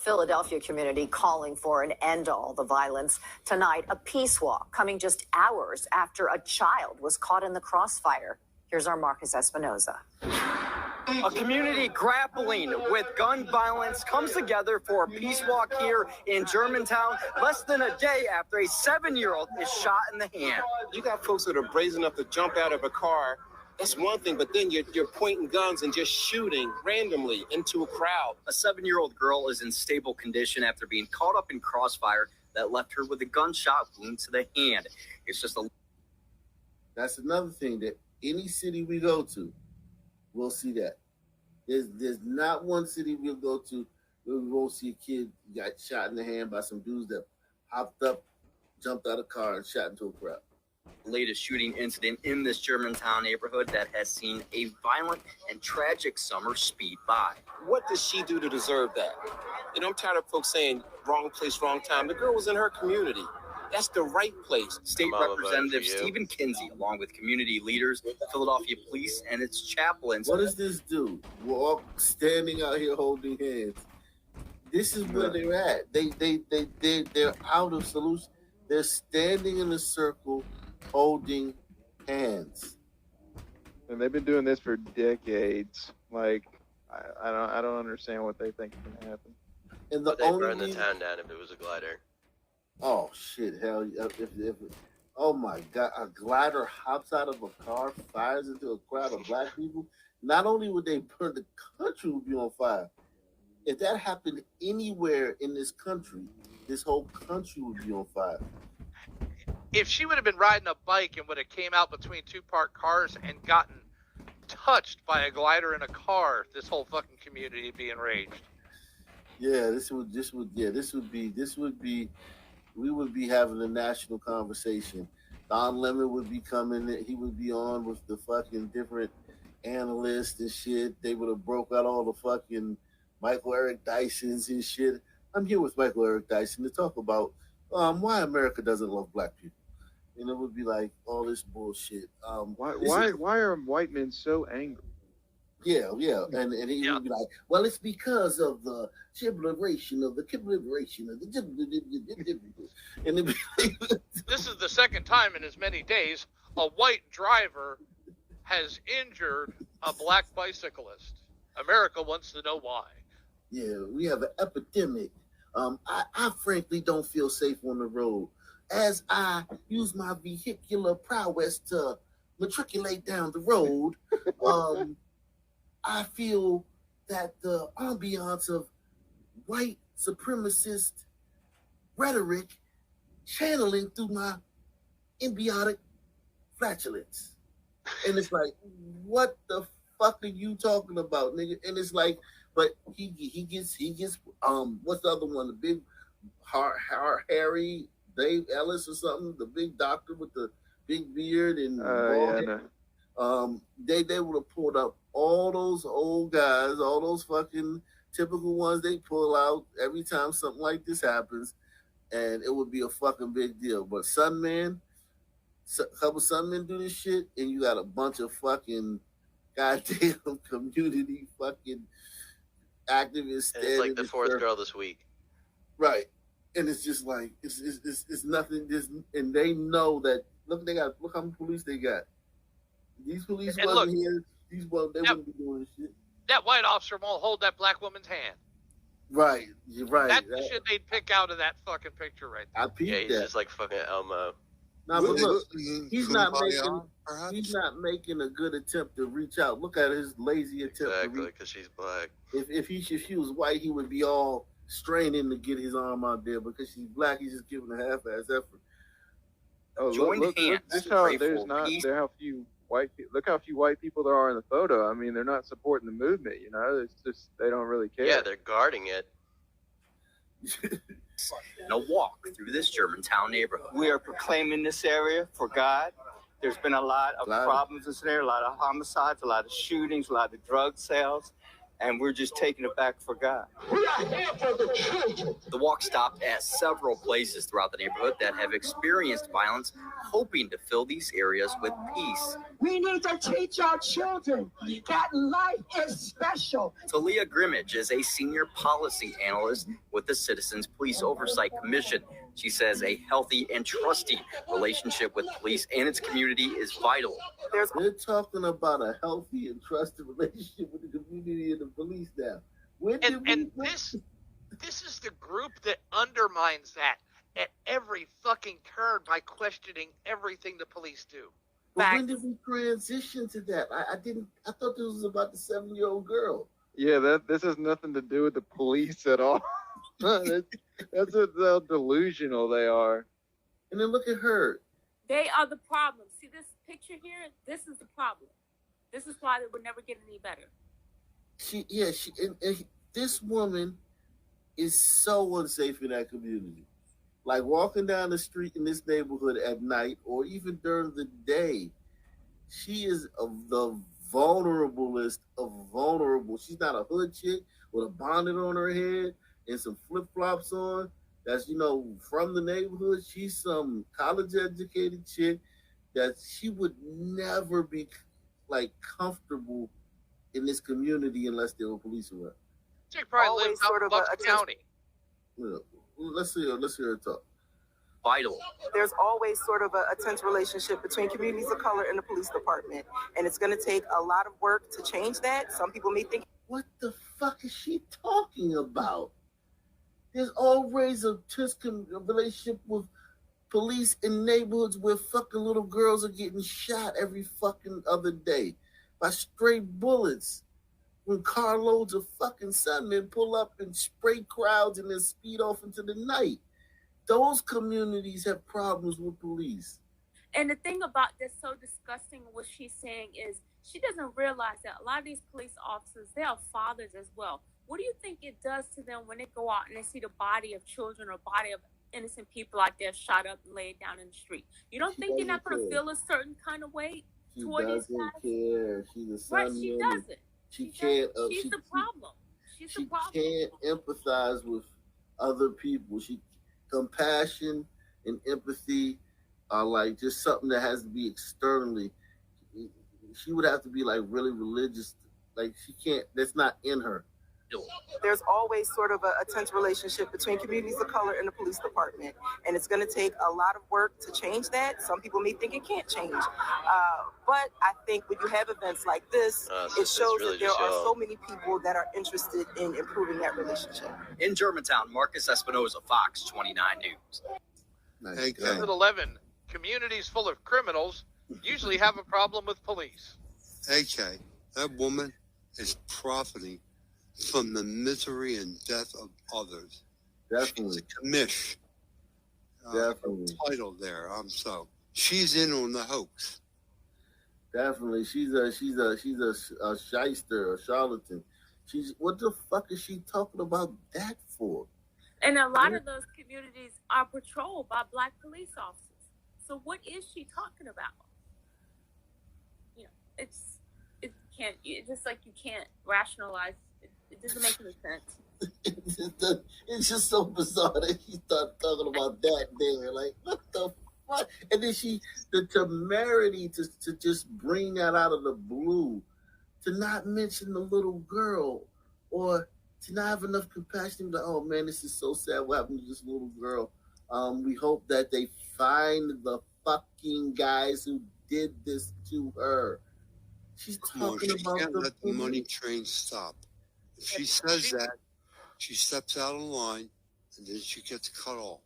Philadelphia community calling for an end to all the violence. Tonight, a peace walk coming just hours after a child was caught in the crossfire. Here's our Marcus Espinoza. A community grappling with gun violence comes together for a peace walk here in Germantown, less than a day after a 7-year-old is shot in the hand. You got folks that are brazen enough to jump out of a car. That's one thing, but then you're pointing guns and just shooting randomly into a crowd. A 7-year-old girl is in stable condition after being caught up in crossfire that left her with a gunshot wound to the hand. It's just a... That's another thing that any city we go to, we'll see that. There's not one city we'll go to where we won't see a kid got shot in the hand by some dudes that hopped up, jumped out of a car, and shot into a crowd. Latest shooting incident in this Germantown neighborhood that has seen a violent and tragic summer speed by. What does she do to deserve that? You know, I'm tired of folks saying wrong place, wrong time. The girl was in her community. That's the right place. State Representative Stephen Kinsey, along with community leaders, Philadelphia police, and its chaplains. What does this do? We're all standing out here holding hands. This is where they're at. They're out of solution. They're standing in a circle holding hands. And they've been doing this for decades. Like, I don't understand what they think is going to happen. And the they burn the town down if it was a glider. Oh shit! Hell, if oh my god, a glider hops out of a car, fires into a crowd of black people. Not only would they burn, the country would be on fire. If that happened anywhere in this country, this whole country would be on fire. If she would have been riding a bike and would have came out between two parked cars and gotten touched by a glider in a car, this whole fucking community would be enraged. Yeah, this would be. We would be having a national conversation. Don Lemon would be coming. He would be on with the fucking different analysts and shit. They would have broke out all the fucking Michael Eric Dysons and shit. I'm here with Michael Eric Dyson to talk about why America doesn't love black people. And it would be like all this bullshit. Why are white men so angry? Yeah, and he would be like, well, it's because of the liberation of the and it'd be like, this is the second time in as many days a white driver has injured a black bicyclist. America wants to know why. Yeah, we have an epidemic. I frankly don't feel safe on the road as I use my vehicular prowess to matriculate down the road. I feel that the ambiance of white supremacist rhetoric channeling through my embiotic flatulence. And it's like, what the fuck are you talking about, nigga? And it's like, but he gets what's the other one? The big Harry Dave Ellis or something, the big doctor with the big beard and they would have pulled up all those old guys, all those fucking typical ones they pull out every time something like this happens, and it would be a fucking big deal. But a couple Sunmen do this shit, and you got a bunch of fucking goddamn community fucking activists. And it's like the fourth girl this week. Right. And it's just like, it's nothing, and they know that, look how many police they got. These police wasn't here. They wouldn't be doing this shit. That white officer won't hold that black woman's hand. Right, you're right. That's the shit they'd pick out of that fucking picture right there. I peeped he's that. just like fucking Elmo. No, but look, he's not making a good attempt to reach out. Look at his lazy attempt. Exactly, because she's black. If he was white, he would be all straining to get his arm out there. Because she's black, he's just giving a half-ass effort. Oh, look how few white people there are in the photo. I mean, they're not supporting the movement, you know? It's just, they don't really care. Yeah, they're guarding it. And a walk through this Germantown neighborhood. We are proclaiming this area for God. There's been a lot of problems in this area, a lot of homicides, a lot of shootings, a lot of drug sales. and we're just taking it back for God. We are here for the children. The walk stopped at several places throughout the neighborhood that have experienced violence, hoping to fill these areas with peace. We need to teach our children that life is special. Talia Grimmage is a senior policy analyst with the Citizens Police Oversight Commission. She says a healthy and trusting relationship with police and its community is vital. They're talking about a healthy and trusted relationship with the community and the police now. This is the group that undermines that at every fucking turn by questioning everything the police do. But when did we transition to that? I thought this was about the 7-year-old girl. Yeah, this has nothing to do with the police at all. That's how delusional they are. And then look at her. They are the problem. See this picture here? This is the problem. This is why they would never get any better. This woman is so unsafe in that community. Like walking down the street in this neighborhood at night or even during the day, she is the vulnerablest of vulnerable. She's not a hood chick with a bonnet on her head and some flip-flops on. That's, from the neighborhood. She's some college-educated chick that she would never be, comfortable in this community unless there were police around. Chick probably lives out in Bucks County. Yeah. Let's hear her talk. Vital. There's always sort of a tense relationship between communities of color and the police department. And it's going to take a lot of work to change that. Some people may think, what the fuck is she talking about? There's always a tense relationship with police in neighborhoods where fucking little girls are getting shot every fucking other day by stray bullets. When carloads of fucking sunmen pull up and spray crowds and then speed off into the night. Those communities have problems with police. And the thing about that's so disgusting, what she's saying is she doesn't realize that a lot of these police officers, they are fathers as well. What do you think it does to them when they go out and they see the body of children or body of innocent people out there shot up and laid down in the street? You don't think they're not going to feel a certain kind of way toward these guys? She doesn't care. She's a son. Right, she doesn't. She can't. She's the problem. She's the problem. She can't empathize with other people. Compassion and empathy are just something that has to be externally. She would have to be really religious. She can't. That's not in her. there's always sort of a tense relationship between communities of color and the police department. And it's going to take a lot of work to change that. Some people may think it can't change. But I think when you have events like this, it shows really that there are so many people that are interested in improving that relationship. In Germantown, Marcus Espinoza, Fox 29 News. Nice. At 11, communities full of criminals usually have a problem with police. AK, that woman is profiting from the misery and death of others. Definitely. She's a commish. Definitely. Title there. She's in on the hoax. Definitely. She's a shyster, a charlatan. What the fuck is she talking about that for? And a lot of those communities are patrolled by Black police officers. So what is she talking about? You know, it's just like you can't rationalize. It doesn't make any sense. It's just so bizarre that she started talking about that there. Like, what the fuck? And then the temerity to just bring that out of the blue, to not mention the little girl, or to not have enough compassion. Like, oh man, this is so sad. What happened to this little girl? We hope that they find the fucking guys who did this to her. She's talking about can't let the money train stop. If she says that, she steps out of line, and then she gets cut off.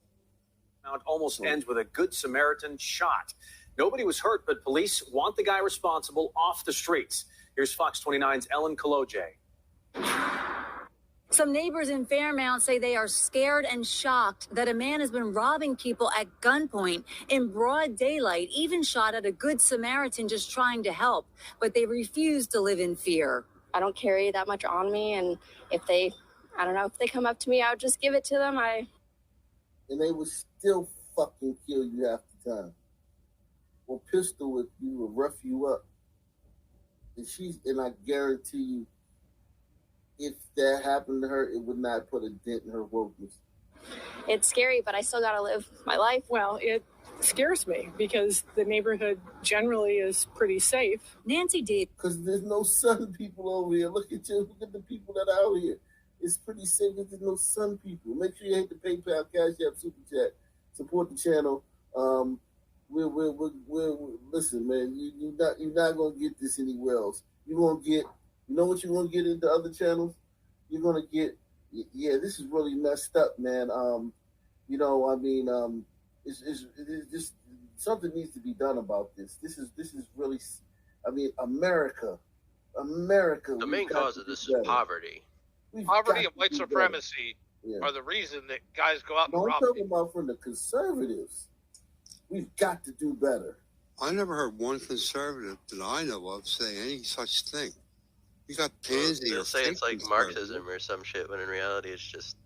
Now it almost ends with a Good Samaritan shot. Nobody was hurt, but police want the guy responsible off the streets. Here's Fox 29's Ellen Kaloje. Some neighbors in Fairmount say they are scared and shocked that a man has been robbing people at gunpoint in broad daylight, even shot at a Good Samaritan just trying to help. But they refuse to live in fear. I don't carry that much on me, and if they come up to me, I would just give it to them. And they would still fucking kill you half the time. Or pistol with you or rough you up. And I guarantee you, if that happened to her, it would not put a dent in her wokeness. It's scary, but I still got to live my life. Well, it scares me because the neighborhood generally is pretty safe. Nancy did. Because there's no sun people over here. Look at the people that are out here. It's pretty safe because there's no sun people. Make sure you hit the PayPal, Cash App, Super Chat. Support the channel. Listen, man. You're not gonna get this anywhere else. You're gonna get. You know what you're gonna get into other channels? You're gonna get. Yeah, this is really messed up, man. It's just something needs to be done about this. This is really. I mean, America. The main cause of this is poverty. Poverty and white supremacy are the reason that guys go out and rob people. I'm talking about from the conservatives. We've got to do better. I never heard one conservative that I know of say any such thing. You got pansy. They'll say it's like Marxism or some shit, when in reality it's just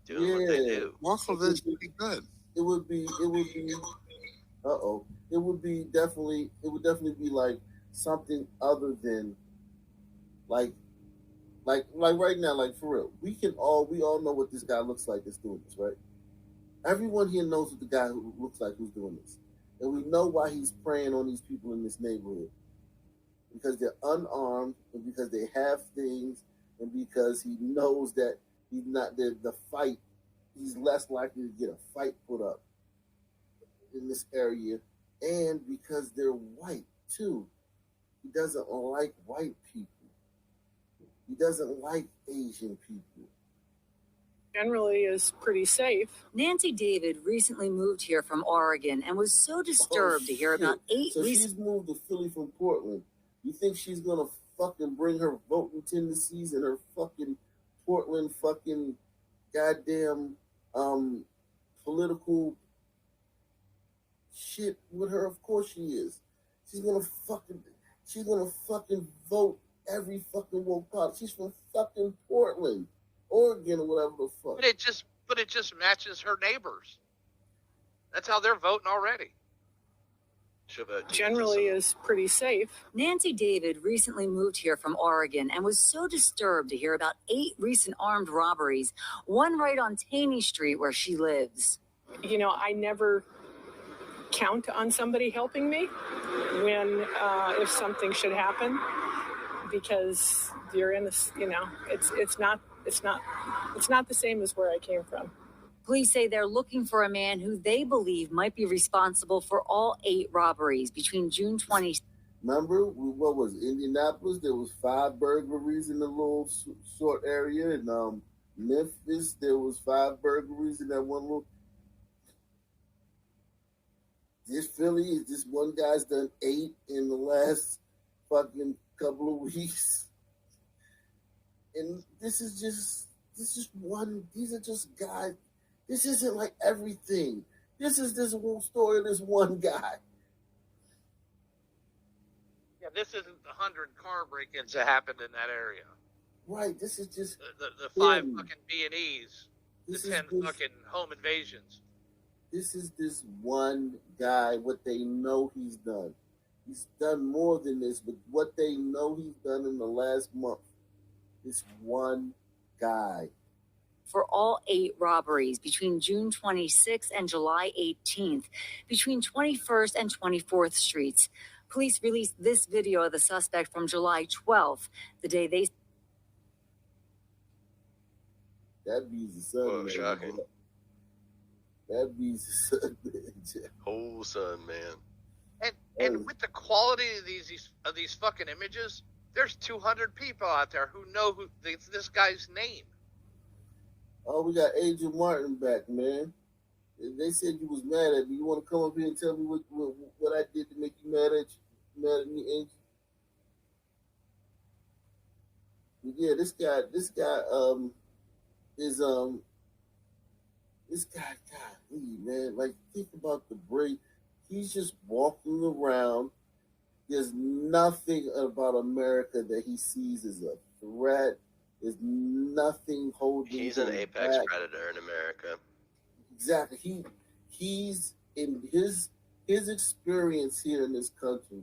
doing what they do. Mark Levin's pretty good. It would definitely be like something other than like right now, like for real. We all know what this guy looks like that's doing this, right? Everyone here knows what the guy who looks like who's doing this. And we know why he's preying on these people in this neighborhood. Because they're unarmed, and because they have things, and because he knows that he's not the fight, he's less likely to get a fight put up in this area, and because they're white too. He doesn't like white people. He doesn't like Asian people. Generally is pretty safe. Nancy David recently moved here from Oregon and was so disturbed to hear about 8 So she's moved to Philly from Portland. You think she's gonna fucking bring her voting tendencies and her fucking Portland fucking goddamn political shit with her? Of course she is. She's gonna fucking vote every fucking woke pot. She's from fucking Portland, Oregon, or whatever the fuck. But it just matches her neighbors. That's how they're voting already. Generally is pretty safe. Nancy David recently moved here from Oregon and was so disturbed to hear about 8 recent armed robberies, one right on Taney Street where she lives. You know, I never count on somebody helping me when if something should happen, because you're in this, you know, it's not the same as where I came from. Police say they're looking for a man who they believe might be responsible for all 8 robberies between June 20. Remember, what was it? Indianapolis? There was 5 burglaries in the little short area. In Memphis, there was 5 burglaries in that one little. This Philly, this one guy's done 8 in the last fucking couple of weeks. And this is just one. These are just guys. This isn't like everything. This is this whole story of this one guy. Yeah, this isn't the 100 car break-ins that happened in that area. Right. This is just the 5 fucking B&Es, the 10 fucking home invasions. This is this one guy. What they know he's done. He's done more than this, but what they know he's done in the last month. This one guy. For all 8 robberies between June 26th and July 18th, between 21st and 24th Streets. Police released this video of the suspect from July 12th, the day they... That be's the son. Whoa, shocking. That be's the son, man. Whole son, man. And with the quality of these fucking images, there's 200 people out there who know this guy's name. Oh, we got Agent Martin back, man. They said you was mad at me. You want to come up here and tell me what I did to make you mad at me, Agent? Yeah, this guy, golly, man. Like, think about the break. He's just walking around. There's nothing about America that he sees as a threat. There's nothing holding. He's an apex predator in America. Exactly. He's in his experience here in this country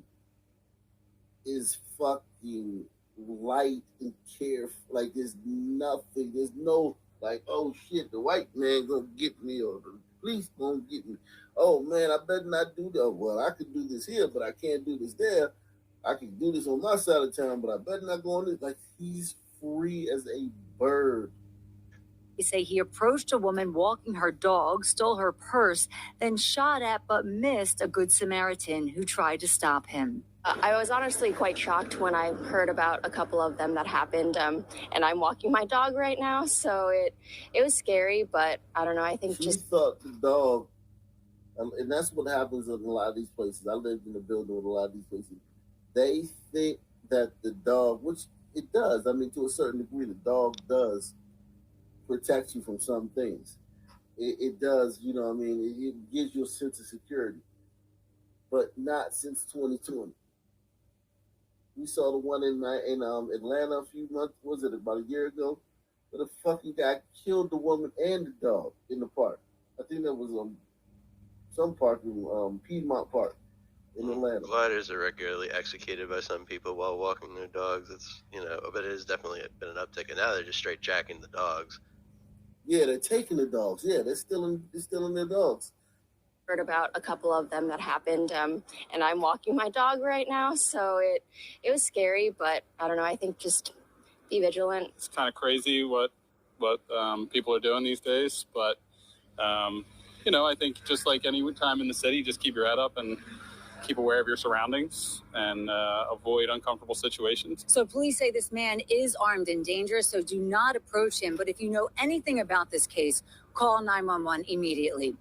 is fucking light and care. Like there's nothing. There's no like, oh shit, the white man gonna get me or the police gonna get me. Oh man, I better not do that. Well, I could do this here, but I can't do this there. I can do this on my side of town, but I better not go on this. Like he's free as a bird. They say he approached a woman walking her dog, stole her purse, then shot at but missed a Good Samaritan who tried to stop him. I was honestly quite shocked when I heard about a couple of them that happened, and I'm walking my dog right now, so it was scary, but I don't know, I think she thought the dog, and that's what happens in a lot of these places. I lived in a building with a lot of these places. They think that the dog, which it does, I mean, to a certain degree, the dog does protect you from some things. It does, you know what I mean? It gives you a sense of security. But not since 2020. We saw the one in Atlanta a few months, was it about a year ago? Where the fucking guy killed the woman and the dog in the park. I think that was some park in Piedmont Park in Atlanta. Gliders are regularly executed by some people while walking their dogs. It's, but it has definitely been an uptick, and now they're just straight jacking the dogs. Yeah, they're taking the dogs. Yeah, they're stealing their dogs. Heard about a couple of them that happened, and I'm walking my dog right now, so it was scary, but I don't know, I think just be vigilant. It's kind of crazy what people are doing these days, but I think just like any time in the city, just keep your head up and keep aware of your surroundings and avoid uncomfortable situations. So police say this man is armed and dangerous, so do not approach him. But if you know anything about this case, call 911 immediately.